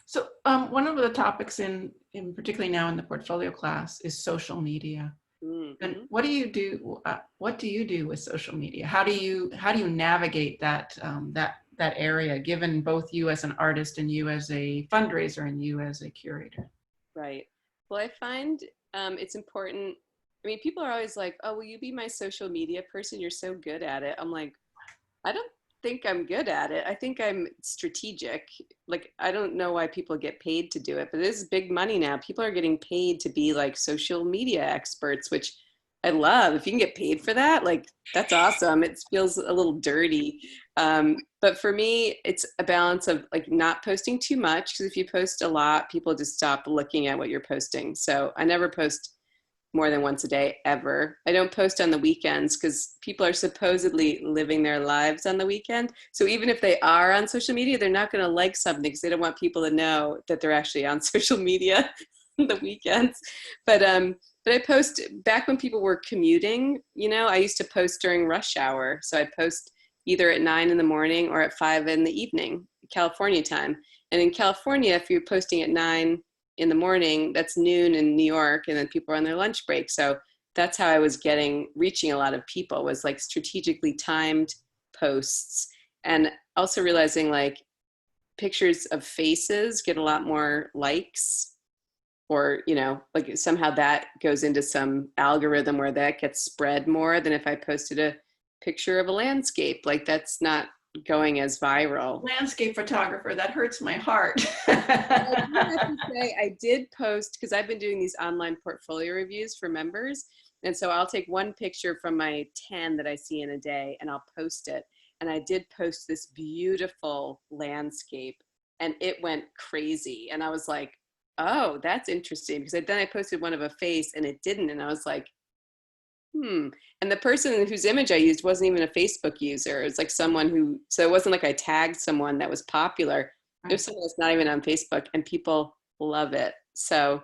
So one of the topics in particularly now in the portfolio class is social media. And what do you do? What do you do with social media? How do you navigate that that area, given both you as an artist and you as a fundraiser and you as a curator? Right. Well, I find it's important. I mean, people are always like, oh, will you be my social media person? You're so good at it. I'm like, I don't think I'm good at it. I think I'm strategic. Like, I don't know why people get paid to do it, but this is big money now. People are getting paid to be like social media experts, which I love. If you can get paid for that, like, that's awesome. It feels a little dirty. But for me, it's a balance of like not posting too much, because if you post a lot, people just stop looking at what you're posting. So I never post more than once a day ever. I don't post on the weekends because people are supposedly living their lives on the weekend. So even if they are on social media, they're not going to like something because they don't want people to know that they're actually on social media on the weekends. But I post back when people were commuting. You know, I used to post during rush hour. So I'd post either at 9 in the morning or at 5 in the evening, California time. And in California, if you're posting at 9 in the morning, that's noon in New York, and then people are on their lunch break. So that's how I was reaching a lot of people, was like strategically timed posts. And also realizing like pictures of faces get a lot more likes, or, you know, like somehow that goes into some algorithm where that gets spread more than if I posted a picture of a landscape. Like, that's not going as viral. Landscape photographer, that hurts my heart. I have to say, I did post, because I've been doing these online portfolio reviews for members. And so I'll take one picture from my 10 that I see in a day and I'll post it. And I did post this beautiful landscape and it went crazy. And I was like, oh, that's interesting. Because then I posted one of a face and it didn't. And I was like, And the person whose image I used wasn't even a Facebook user. It was like someone who, so it wasn't like I tagged someone that was popular. Right. There's someone that's not even on Facebook and people love it. So.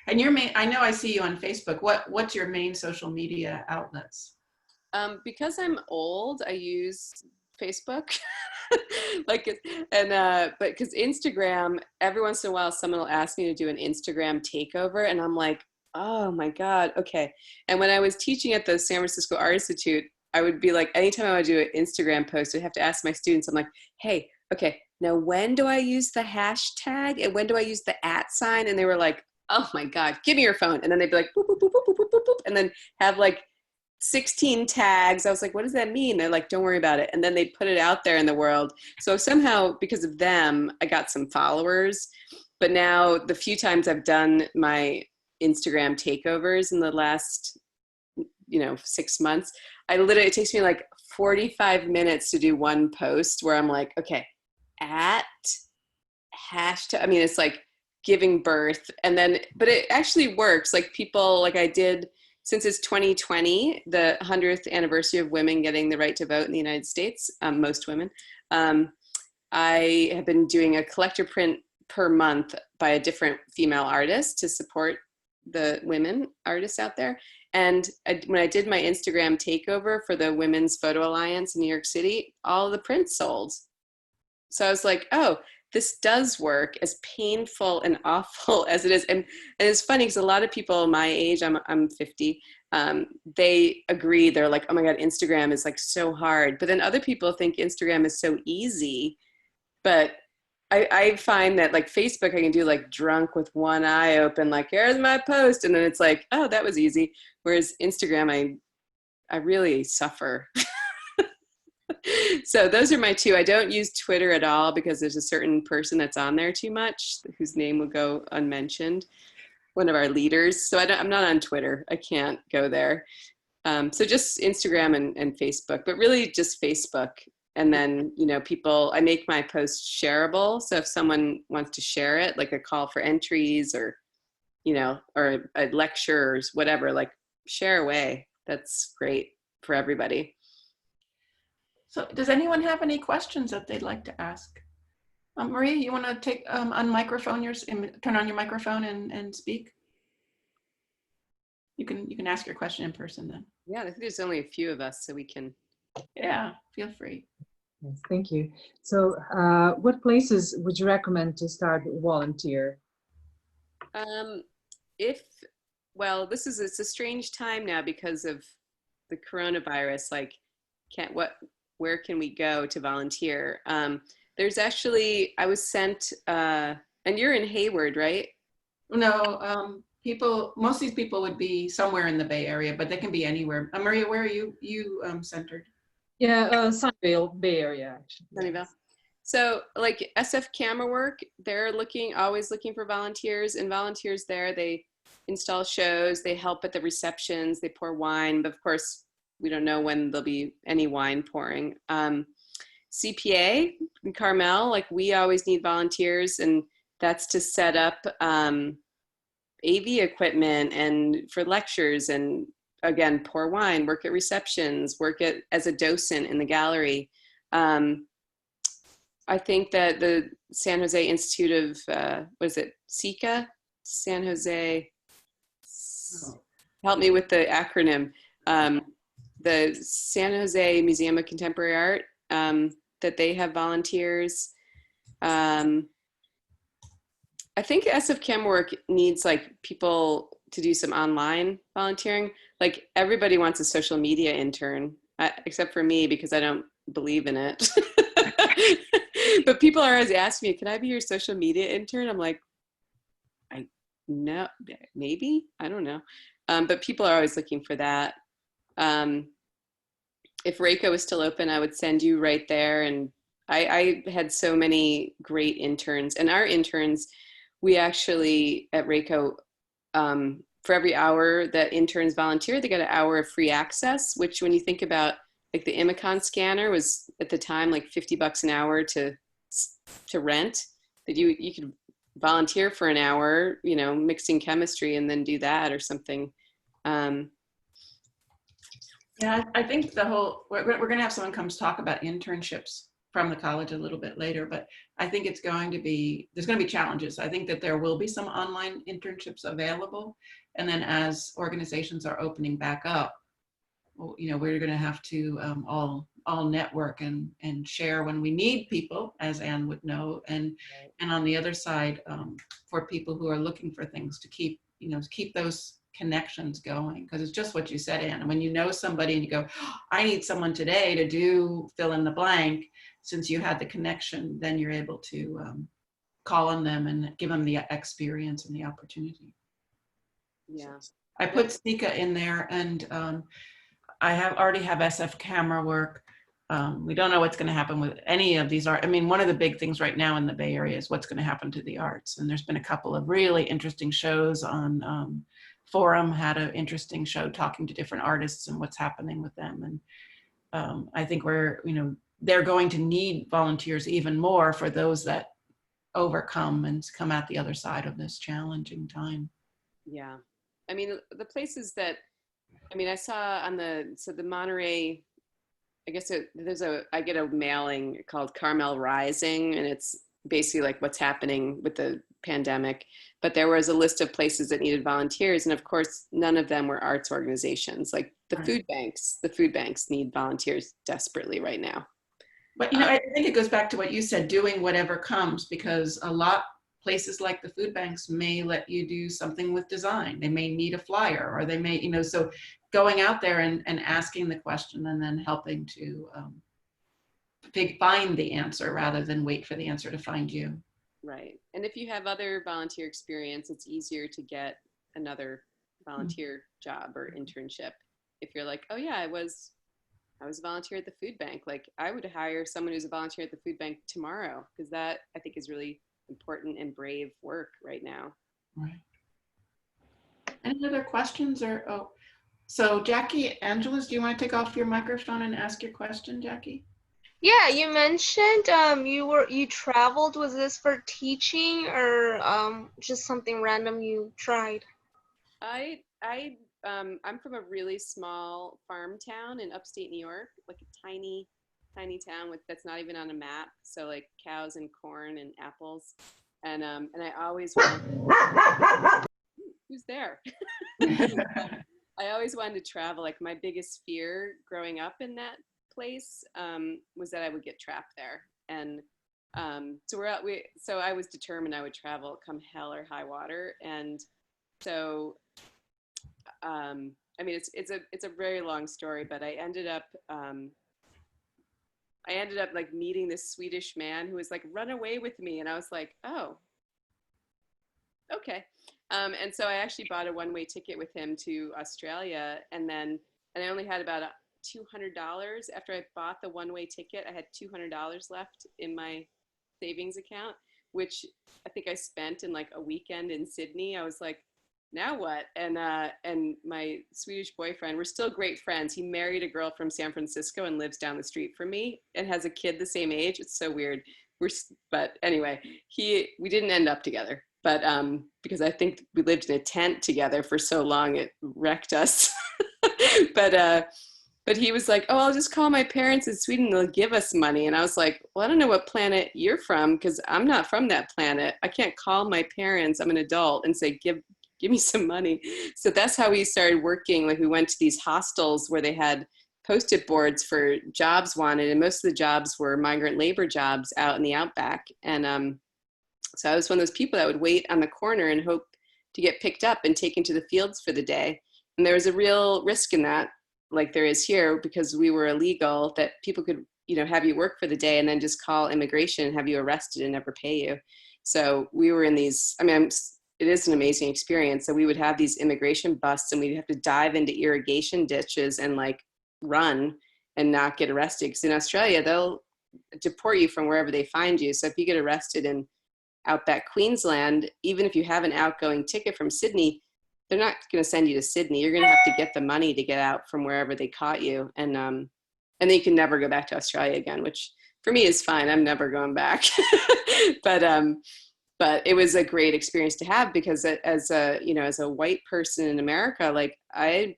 And your main, I know I see you on Facebook. What's your main social media outlets? Because I'm old, I use Facebook. But because Instagram, every once in a while, someone will ask me to do an Instagram takeover. And I'm like, oh my God. Okay. And when I was teaching at the San Francisco Art Institute, I would be like, anytime I would do an Instagram post, I'd have to ask my students, I'm like, hey, okay, now when do I use the hashtag and when do I use the @? And they were like, oh my God, give me your phone. And then they'd be like, boop, boop, boop, boop, boop, boop, boop, and then have like 16 tags. I was like, what does that mean? They're like, don't worry about it. And then they'd put it out there in the world. So somehow, because of them, I got some followers. But now the few times I've done my Instagram takeovers in the last, 6 months, it takes me like 45 minutes to do one post where I'm like, okay, hashtag, it's like giving birth. And then, but it actually works. Like people, like I did, since it's 2020, the 100th anniversary of women getting the right to vote in the United States, most women, I have been doing a collector print per month by a different female artist to support the women artists out there. And when I did my Instagram takeover for the Women's Photo Alliance in New York City, all the prints sold. So I was like, oh, this does work, as painful and awful as it is. And it's funny because a lot of people my age, I'm 50, they agree. They're like, oh my God, Instagram is like so hard. But then other people think Instagram is so easy. But I find that like Facebook, I can do like drunk with one eye open, like, here's my post. And then it's like, oh, that was easy. Whereas Instagram, I really suffer. So those are my two. I don't use Twitter at all because there's a certain person that's on there too much whose name will go unmentioned, one of our leaders. So I'm not on Twitter. I can't go there. So just Instagram and Facebook, but really just Facebook. And then, you know, I make my posts shareable. So if someone wants to share it, like a call for entries or, you know, or a lecture or whatever, like share away. That's great for everybody. So does anyone have any questions that they'd like to ask? Maria, you want to take on microphone, turn on your microphone and speak? You can ask your question in person then. Yeah, I think there's only a few of us, so we can. Yeah, feel free. Yes, thank you. So what places would you recommend to start volunteer? Well, it's a strange time now because of the coronavirus. Like, where can we go to volunteer? There's actually, I was sent, and you're in Hayward, right? No, most of these people would be somewhere in the Bay Area, but they can be anywhere. Maria, where are you centered? Yeah, Sunnyvale, Bay Area, actually. Sunnyvale. So like SF Camera Work, they're always looking for volunteers, and volunteers there, they install shows, they help at the receptions, they pour wine, but of course, we don't know when there'll be any wine pouring. CPA in Carmel, like we always need volunteers, and that's to set up AV equipment and for lectures, and again, pour wine, work at receptions, as a docent in the gallery. I think that the San Jose Institute of, what is it, SICA? San Jose, help me with the acronym. The San Jose Museum of Contemporary Art, that they have volunteers. I think SF Camera Work needs like people to do some online volunteering. Like everybody wants a social media intern, except for me because I don't believe in it. But people are always asking me, can I be your social media intern? I'm like, no, maybe, I don't know. But people are always looking for that. If Reiko was still open, I would send you right there. And I had so many great interns, and our interns, we actually at Reiko, for every hour that interns volunteer, they got an hour of free access, which when you think about like the Imicon scanner was at the time like $50 an hour to rent, that you could volunteer for an hour, you know, mixing chemistry and then do that or something. Yeah, I think we're going to have someone come talk about internships from the college a little bit later, but I think there's going to be challenges. I think that there will be some online internships available. And then as organizations are opening back up, you know, we're going to have to all network and share when we need people, as Anne would know, and on the other side, for people who are looking for things to keep those connections going, because it's just what you said, Anne. When you know somebody and you go, oh, I need someone today to do fill in the blank, since you had the connection, then you're able to call on them and give them the experience and the opportunity. Yeah, I put Sika in there, and I already have SF Camera Work. We don't know what's going to happen with any of these art. I mean, one of the big things right now in the Bay Area is what's going to happen to the arts. And there's been a couple of really interesting shows on Forum, had an interesting show talking to different artists and what's happening with them. And I think they're going to need volunteers even more for those that overcome and come out the other side of this challenging time. Yeah. I mean, the places that, I saw on the Monterey, I guess I get a mailing called Carmel Rising, and it's basically like what's happening with the pandemic. But there was a list of places that needed volunteers. And of course, none of them were arts organizations. Like the food banks need volunteers desperately right now. But, you know, I think it goes back to what you said, doing whatever comes, because a lot places like the food banks may let you do something with design. They may need a flyer, or they may, you know, so going out there and asking the question and then helping to find the answer rather than wait for the answer to find you. Right. And if you have other volunteer experience, it's easier to get another volunteer job or internship. If you're like, oh yeah, I was a volunteer at the food bank. Like I would hire someone who's a volunteer at the food bank tomorrow, because that I think is really important and brave work right now. Right. Any other questions or, oh, so Jackie, Angeles, do you want to take off your microphone and ask your question, Jackie? Yeah, you mentioned you traveled. Was this for teaching or just something random you tried? I'm from a really small farm town in upstate New York, like a tiny town that's not even on a map. So like cows and corn and apples, and I always wanted, who's there? I always wanted to travel. Like my biggest fear growing up in that place was that I would get trapped there, and so I was determined I would travel come hell or high water. And so I mean it's a very long story, but I ended up like meeting this Swedish man who was like, run away with me, and I was like, oh, okay. And so I actually bought a one-way ticket with him to Australia, and I only had about $200 after I bought the one-way ticket. I had $200 left in my savings account, which I think I spent in like a weekend in Sydney. I was like, now what? And my Swedish boyfriend, we're still great friends. He married a girl from San Francisco and lives down the street from me and has a kid the same age. It's so weird. But anyway, we didn't end up together, but because I think we lived in a tent together for so long, it wrecked us. But he was like, oh, I'll just call my parents in Sweden. They'll give us money. And I was like, well, I don't know what planet you're from, because I'm not from that planet. I can't call my parents, I'm an adult, and say, give me some money. So that's how we started working. Like we went to these hostels where they had Post-it boards for jobs wanted. And most of the jobs were migrant labor jobs out in the outback. And so I was one of those people that would wait on the corner and hope to get picked up and taken to the fields for the day. And there was a real risk in that, like there is here, because we were illegal, that people could, you know, have you work for the day and then just call immigration and have you arrested and never pay you. So we were in these, I mean, it is an amazing experience. So we would have these immigration busts and we'd have to dive into irrigation ditches and like run and not get arrested. Because in Australia, they'll deport you from wherever they find you. So if you get arrested in outback Queensland, even if you have an outgoing ticket from Sydney, they're not going to send you to Sydney. You're going to have to get the money to get out from wherever they caught you. And then you can never go back to Australia again, which for me is fine. I'm never going back. But it was a great experience to have, because as a white person in America, like I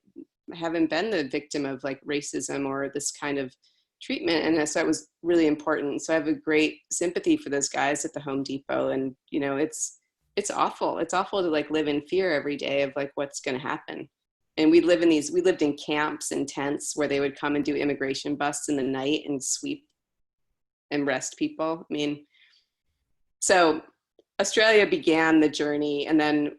haven't been the victim of like racism or this kind of treatment. And so it was really important. So I have a great sympathy for those guys at the Home Depot. And, you know, it's awful. It's awful to like live in fear every day of like what's going to happen. And we lived in camps and tents where they would come and do immigration busts in the night and sweep and arrest people. I mean, so Australia began the journey, and then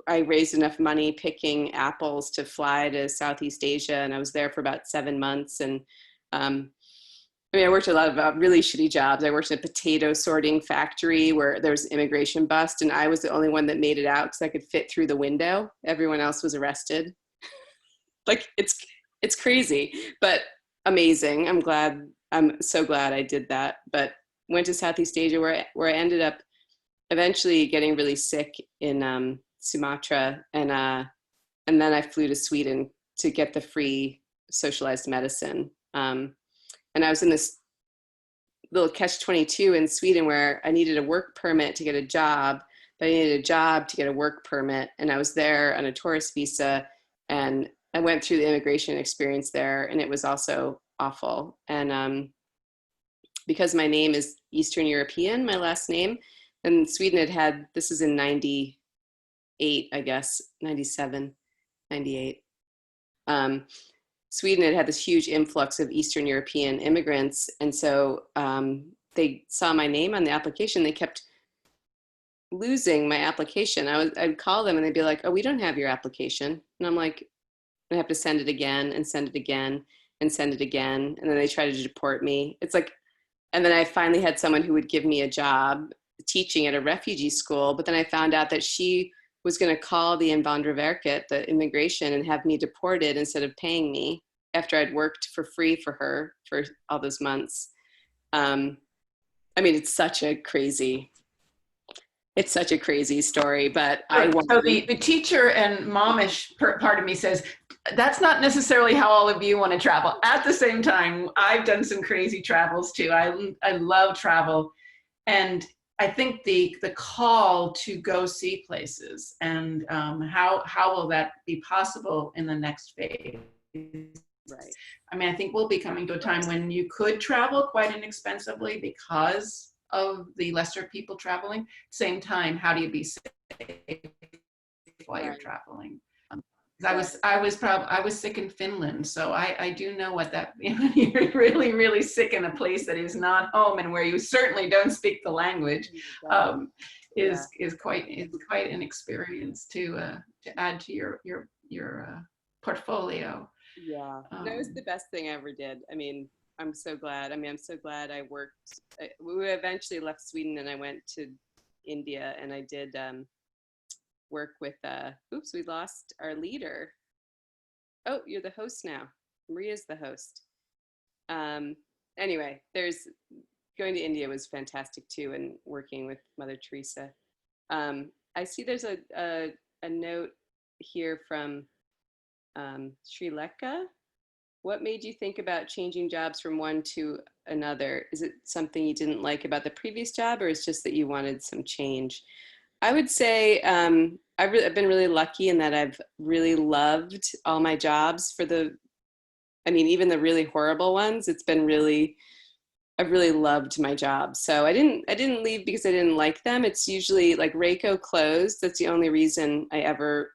I raised enough money picking apples to fly to Southeast Asia, and I was there for about 7 months. And I mean, I worked a lot of really shitty jobs. I worked in a potato sorting factory where there was an immigration bust, and I was the only one that made it out because I could fit through the window. Everyone else was arrested. Like it's crazy, but amazing. I'm so glad I did that. But went to Southeast Asia where I ended up eventually getting really sick in Sumatra, and then I flew to Sweden to get the free socialized medicine. And I was in this little catch-22 in Sweden where I needed a work permit to get a job, but I needed a job to get a work permit. And I was there on a tourist visa, and I went through the immigration experience there, and it was also awful. And because my name is Eastern European, my last name, and Sweden had, this is in 98, I guess, 97, 98. Sweden had this huge influx of Eastern European immigrants. And so they saw my name on the application. They kept losing my application. I'd call them and they'd be like, oh, we don't have your application. And I'm like, I have to send it again and send it again and send it again. And then they try to deport me. It's like, and then I finally had someone who would give me a job teaching at a refugee school. But then I found out that she was going to call the Invandrarverket, the immigration, and have me deported instead of paying me after I'd worked for free for her for all those months. I mean, it's such a crazy story, but So the teacher and momish part of me says, that's not necessarily how all of you want to travel. At the same time, I've done some crazy travels too. I love travel. And I think the call to go see places and how will that be possible in the next phase? Right. I mean, I think we'll be coming to a time when you could travel quite inexpensively because of the lesser people traveling. Same time, how do you be safe while you're traveling? I was sick in Finland, so I do know what that, you're really, really sick in a place that is not home and where you certainly don't speak the language, is quite an experience to add to your portfolio. Yeah, that was the best thing I ever did. I mean, I'm so glad. I mean, I'm so glad I worked. We eventually left Sweden and I went to India and I did work with, oops, we lost our leader. Oh, you're the host now. Maria's the host. Anyway, going to India was fantastic too, and working with Mother Teresa. I see there's a note here from Sri Lanka. What made you think about changing jobs from one to another? Is it something you didn't like about the previous job, or is it just that you wanted some change? I would say I've been really lucky in that I've really loved all my jobs even the really horrible ones. I've really loved my job. So I didn't leave because I didn't like them. It's usually like Rayco closed. That's the only reason I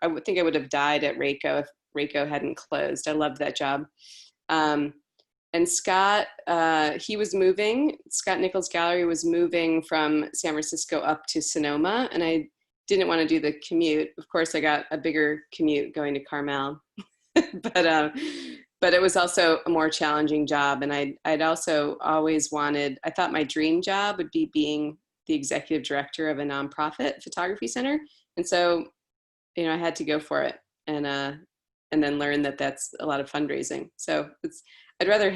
would think I would have died at Rayco if Rayco hadn't closed. I loved that job. And Scott, he was moving. Scott Nichols Gallery was moving from San Francisco up to Sonoma, and I didn't want to do the commute. Of course, I got a bigger commute going to Carmel, but it was also a more challenging job. And I'd also always wanted. I thought my dream job would be being the executive director of a nonprofit photography center, and so, I had to go for it, and then learn that that's a lot of fundraising. So I'd rather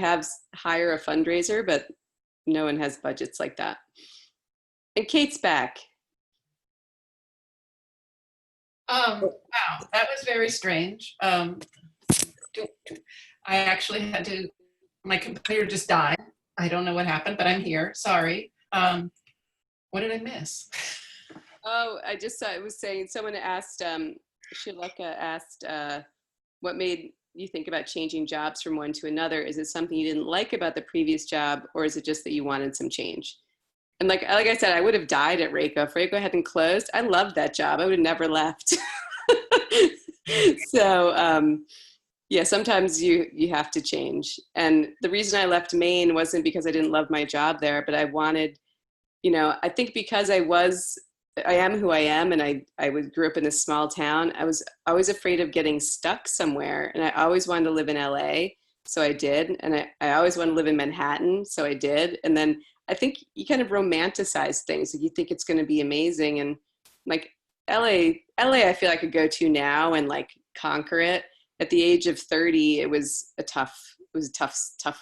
hire a fundraiser, but no one has budgets like that. And Kate's back. Wow, that was very strange. I actually my computer just died. I don't know what happened, but I'm here. Sorry. What did I miss? Oh, I just saw it was saying someone asked, Shileka asked, what made you think about changing jobs from one to another? Is it something you didn't like about the previous job, or is it just that you wanted some change? And like I said, I would have died at Rayco if Rayco hadn't closed. I loved that job. I would have never left. So yeah, sometimes you have to change. And the reason I left Maine wasn't because I didn't love my job there, but I wanted, I think because I am who I am, and I grew up in this small town. I was always afraid of getting stuck somewhere, and I always wanted to live in LA, so I did. And I always wanted to live in Manhattan, so I did. And then I think you kind of romanticize things. Like you think it's going to be amazing, and like LA, I feel I could go to now and like conquer it. At the age of 30, it was a tough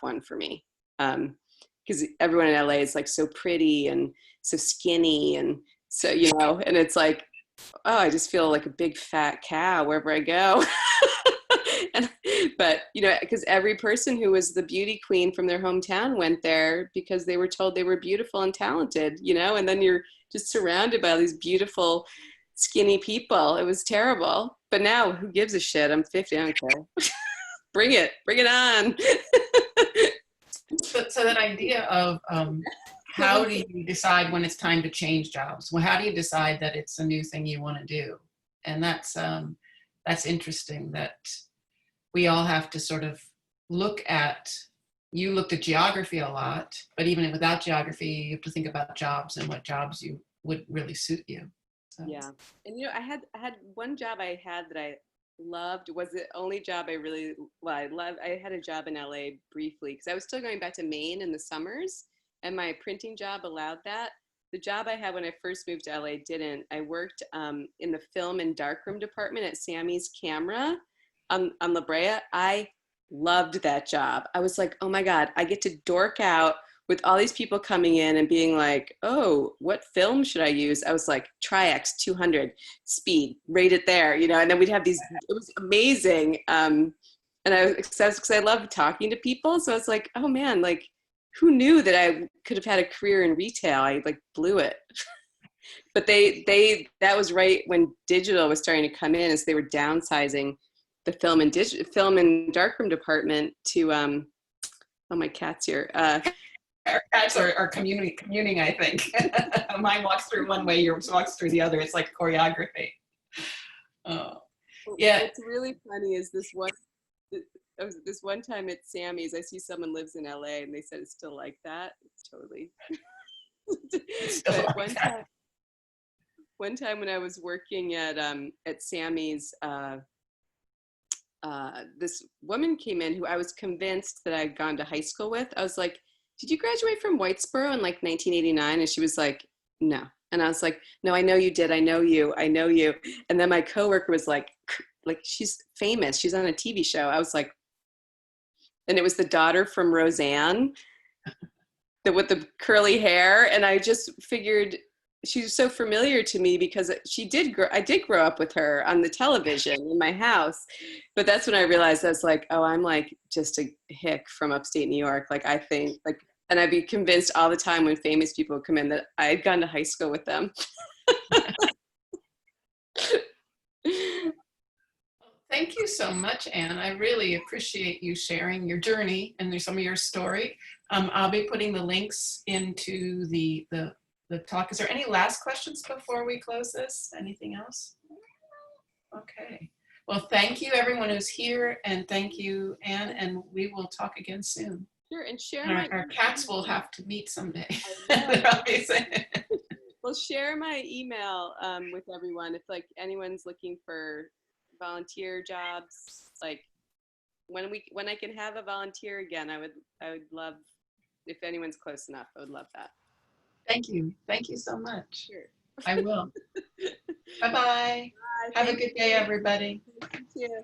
one for me, because everyone in LA is like so pretty and so skinny and. So, and it's like, oh, I just feel like a big fat cow wherever I go. But, because every person who was the beauty queen from their hometown went there because they were told they were beautiful and talented, and then you're just surrounded by all these beautiful, skinny people. It was terrible. But now who gives a shit? I'm 50, I don't care. Bring it on. So that idea of how do you decide when it's time to change jobs? Well, how do you decide that it's a new thing you want to do? And that's interesting that we all have to sort of look at, you looked at geography a lot, but even without geography, you have to think about jobs and what jobs you would really suit you. So. Yeah. And I had one job I had that I loved. Was the only job I really, well, I had a job in LA briefly because I was still going back to Maine in the summers, and my printing job allowed that. The job I had when I first moved to LA didn't. I worked in the film and darkroom department at Sammy's Camera on La Brea. I loved that job. I was like, oh my God, I get to dork out with all these people coming in and being like, oh, what film should I use? I was like, Tri-X 200, speed, rate it there, and then we'd have these, it was amazing. And I was excited because I love talking to people. So I was like, oh man, like, who knew that I could have had a career in retail? I like blew it. But that was right when digital was starting to come in, as they were downsizing the film and darkroom department to, oh, my cat's here. Our cats are communing, I think. Mine walks through one way, yours walks through the other. It's like choreography. Oh, yeah. What's really funny is this one time at Sammy's, I see someone lives in LA and they said it's still like that. It's totally. But one time when I was working at Sammy's, this woman came in who I was convinced that I'd gone to high school with. I was like, did you graduate from Whitesboro in like 1989? And she was like, no. And I was like, no, I know you did. I know you. And then my coworker was like, she's famous. She's on a TV show. I was like, and it was the daughter from Roseanne with the curly hair. And I just figured she was so familiar to me because I did grow up with her on the television in my house. But that's when I realized I was like, oh, I'm like just a hick from upstate New York. Like, I think like, and I'd be convinced all the time when famous people come in that I had gone to high school with them. Thank you so much, Anne. I really appreciate you sharing your journey and some of your story. I'll be putting the links into the talk. Is there any last questions before we close this? Anything else? Okay. Well, thank you everyone who's here, and thank you, Anne, and we will talk again soon. Sure, and share our cats will have to meet someday. Well, share my email with everyone if like anyone's looking for volunteer jobs. Like when I can have a volunteer again, I would love, if anyone's close enough, I would love that. Thank you so much. Sure. I will. Bye-bye. Have a good day, everybody. Thank you.